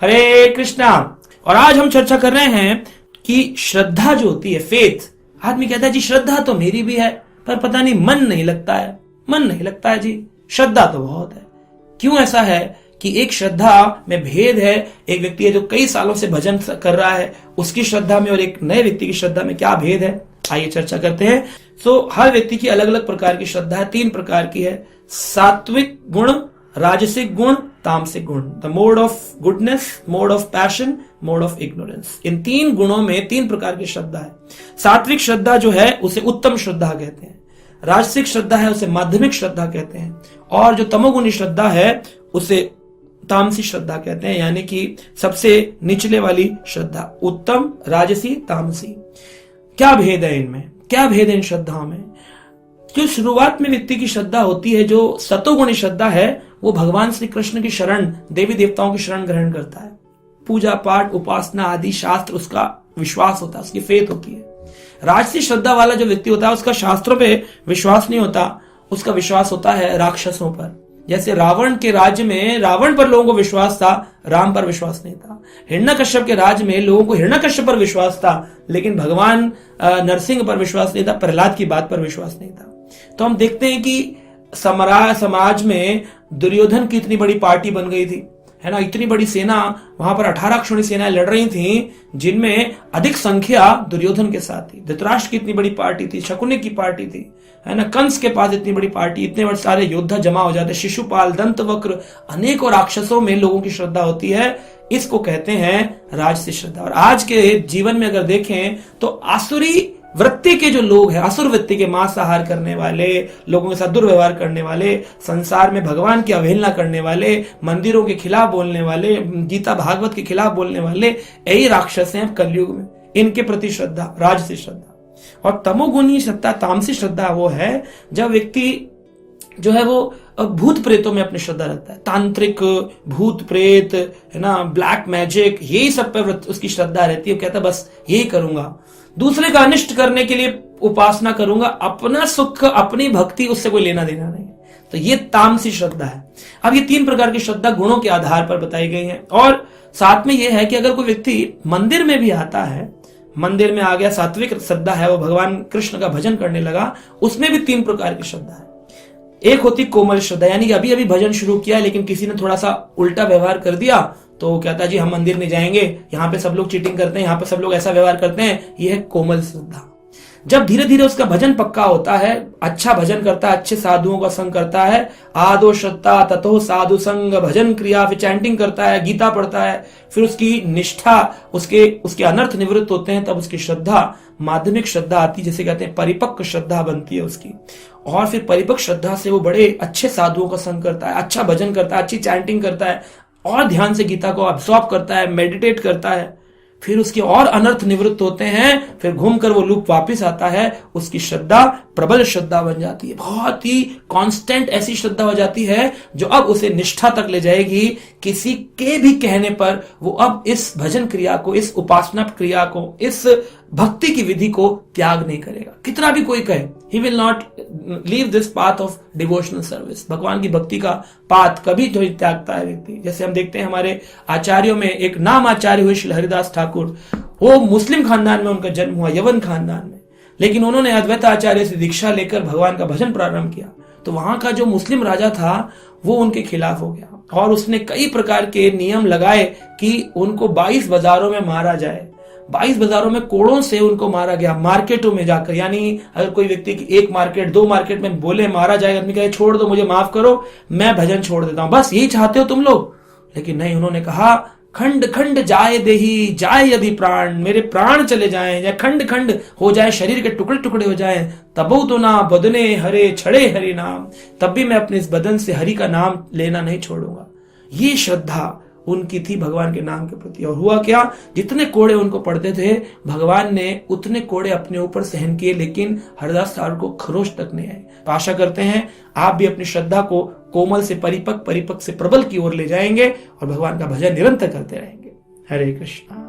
हरे कृष्णा। और आज हम चर्चा कर रहे हैं कि श्रद्धा जो होती है, फेथ। आदमी कहता है जी श्रद्धा तो मेरी भी है, पर पता नहीं मन नहीं लगता है, मन नहीं लगता है जी। श्रद्धा तो बहुत है, क्यों ऐसा है कि एक श्रद्धा में भेद है। एक व्यक्ति है जो कई सालों से भजन कर रहा है, उसकी श्रद्धा में और एक नए व्यक्ति की श्रद्धा में क्या भेद है, आइए चर्चा करते हैं। हर व्यक्ति की अलग अलग प्रकार की श्रद्धा है, 3 प्रकार की है। सात्विक गुण, राजसिक गुण, तामसिक गुण। The mode of goodness, mode of passion, mode of ignorance. इन 3 गुणों में 3 प्रकार की श्रद्धा है। सात्विक श्रद्धा जो है उसे उत्तम श्रद्धा कहते हैं, राजसिक श्रद्धा है उसे माध्यमिक श्रद्धा कहते हैं, और जो तमोगुणी श्रद्धा है उसे तामसी श्रद्धा कहते हैं, यानी कि सबसे निचले वाली श्रद्धा। उत्तम, राजसी, तामसी। क्या भेद है इनमें, क्या भेद है इन श्रद्धाओं में? जो शुरुआत में व्यक्ति की श्रद्धा होती है, जो सतोगुणी श्रद्धा है, वो भगवान श्री कृष्ण की शरण, देवी देवताओं की शरण ग्रहण करता है। पूजा पाठ, उपासना आदि शास्त्र उसका विश्वास होता है, उसकी फेथ होती है। राजसी श्रद्धा वाला जो व्यक्ति होता है उसका शास्त्रों पे विश्वास नहीं होता, उसका विश्वास होता है राक्षसों पर। जैसे रावण के राज्य में रावण पर लोगों को विश्वास था, राम पर विश्वास नहीं था। हिरण्यकश्यप के राज्य में लोगों को हिरण्यकश्यप पर विश्वास था, लेकिन भगवान नरसिंह पर विश्वास नहीं था, प्रहलाद की बात पर विश्वास नहीं था। तो हम देखते हैं कि समाज में दुर्योधन की इतनी बड़ी पार्टी बन गई थी, है ना। इतनी बड़ी सेना, वहां पर 18 अक्षौणी सेनाएं लड़ रही थी, जिनमें अधिक संख्या दुर्योधन के साथ थी। धृतराष्ट्र की इतनी बड़ी पार्टी थी, शकुनि की पार्टी थी, है ना। कंस के पास इतनी बड़ी पार्टी, इतने बड़े सारे योद्धा जमा हो जाते, शिशुपाल, दंतवक्र, अनेकों राक्षसों में लोगों की श्रद्धा होती है। इसको कहते हैं राजसी श्रद्धा। और आज के जीवन में अगर देखें तो आसुरी वृत्ति के जो लोग हैं, असुर वृत्ति के, मांसाहार करने वाले, लोगों के साथ दुर्व्यवहार करने वाले, संसार में भगवान की अवहेलना करने वाले, मंदिरों के खिलाफ बोलने वाले, गीता भागवत के खिलाफ बोलने वाले, यही राक्षस हैं कलयुग में। इनके प्रति श्रद्धा राजसी श्रद्धा। और तमोगुणी श्रद्धा, तामसी श्रद्धा वो है जब व्यक्ति जो है वो भूत प्रेतों में अपनी श्रद्धा रखता है। तांत्रिक, भूत प्रेत, है ना, ब्लैक मैजिक, यही सब पर उसकी श्रद्धा रहती है। वो कहता है बस यही करूंगा, दूसरे का अनिष्ट करने के लिए उपासना करूंगा, अपना सुख, अपनी भक्ति, उससे कोई लेना देना नहीं। तो ये तामसी श्रद्धा है। अब ये 3 प्रकार की श्रद्धा गुणों के आधार पर बताई गई है। और साथ में यह है कि अगर कोई व्यक्ति मंदिर में भी आता है, मंदिर में आ गया, सात्विक श्रद्धा है, वो भगवान कृष्ण का भजन करने लगा, उसमें भी 3 प्रकार की श्रद्धा है। एक होती कोमल श्रद्धा, यानी कि अभी अभी भजन शुरू किया लेकिन किसी ने थोड़ा सा उल्टा व्यवहार कर दिया तो कहता है जी हम मंदिर नहीं जाएंगे, यहाँ पे सब लोग चीटिंग करते हैं, यहाँ पे सब लोग ऐसा व्यवहार करते हैं। यह है कोमल श्रद्धा। जब धीरे धीरे उसका भजन पक्का होता है, अच्छा भजन करता है, अच्छे साधुओं का संग करता है, आदो श्रद्धा ततो साधु संग, भजन क्रिया, फिर चैंटिंग करता है, गीता पढ़ता है, फिर उसकी निष्ठा, उसके अनर्थ निवृत्त होते हैं, तब उसकी श्रद्धा माध्यमिक श्रद्धा आती, जैसे कहते हैं परिपक्व श्रद्धा बनती है उसकी। और फिर परिपक्व श्रद्धा से वो बड़े अच्छे साधुओं का संग करता है, अच्छा भजन करता है, अच्छी चैंटिंग करता है, और ध्यान से गीता को अब्सॉर्ब करता है, मेडिटेट करता है, फिर उसके और अनर्थ निवृत्त होते हैं, फिर घूमकर वो लूप वापिस आता है, उसकी श्रद्धा प्रबल श्रद्धा बन जाती है, बहुत ही कांस्टेंट ऐसी श्रद्धा हो जाती है जो अब उसे निष्ठा तक ले जाएगी। किसी के भी कहने पर वो अब इस भजन क्रिया को, इस उपासना क्रिया को, इस भक्ति की विधि को त्याग नहीं करेगा। कितना भी कोई कहे, he will not leave this path of devotional service. भगवान की भक्ति का पाथ कभी तो त्यागता है व्यक्ति। जैसे हम देखते हैं हमारे आचार्यों में एक नाम आचार्य हुए श्री हरिदास ठाकुर, वो मुस्लिम खानदान में उनका जन्म हुआ, यवन खानदान में, लेकिन उन्होंने अद्वैत आचार्य से दीक्षा लेकर भगवान का भजन प्रारंभ किया। तो वहां का जो मुस्लिम राजा था वो उनके खिलाफ हो गया और उसने कई प्रकार के नियम लगाए कि उनको 22 बाजारों में मारा जाए। 22 बाजारों में कोड़ों से उनको मारा गया, मार्केटों में जाकर। यानी अगर कोई व्यक्ति की 1 मार्केट 2 मार्केट में बोले मारा जाएगा, आदमी कहे छोड़ दो, मुझे माफ करो, मैं भजन छोड़ देता हूं, बस यही चाहते हो तुम लोग। लेकिन नहीं, उन्होंने कहा खंड खंड जाए देही, जाए यदि प्राण, मेरे प्राण चले जाएं या खंड खंड हो जाए, शरीर के टुकड़े टुकड़े हो जाएं, तबो तो ना बदने हरे छड़े हरि नाम, तब भी मैं अपने इस बदन से हरि का नाम लेना नहीं छोड़ूंगा। ये श्रद्धा उनकी थी भगवान के नाम के प्रति। और हुआ क्या, जितने कोड़े उनको पड़ते थे भगवान ने उतने कोड़े अपने ऊपर सहन किए, लेकिन हरिदास ठाकुर को खरोच तक नहीं आए। तो आशा करते हैं आप भी अपनी श्रद्धा को कोमल से परिपक्व, परिपक्व से प्रबल की ओर ले जाएंगे और भगवान का भजन निरंतर करते रहेंगे। हरे कृष्णा।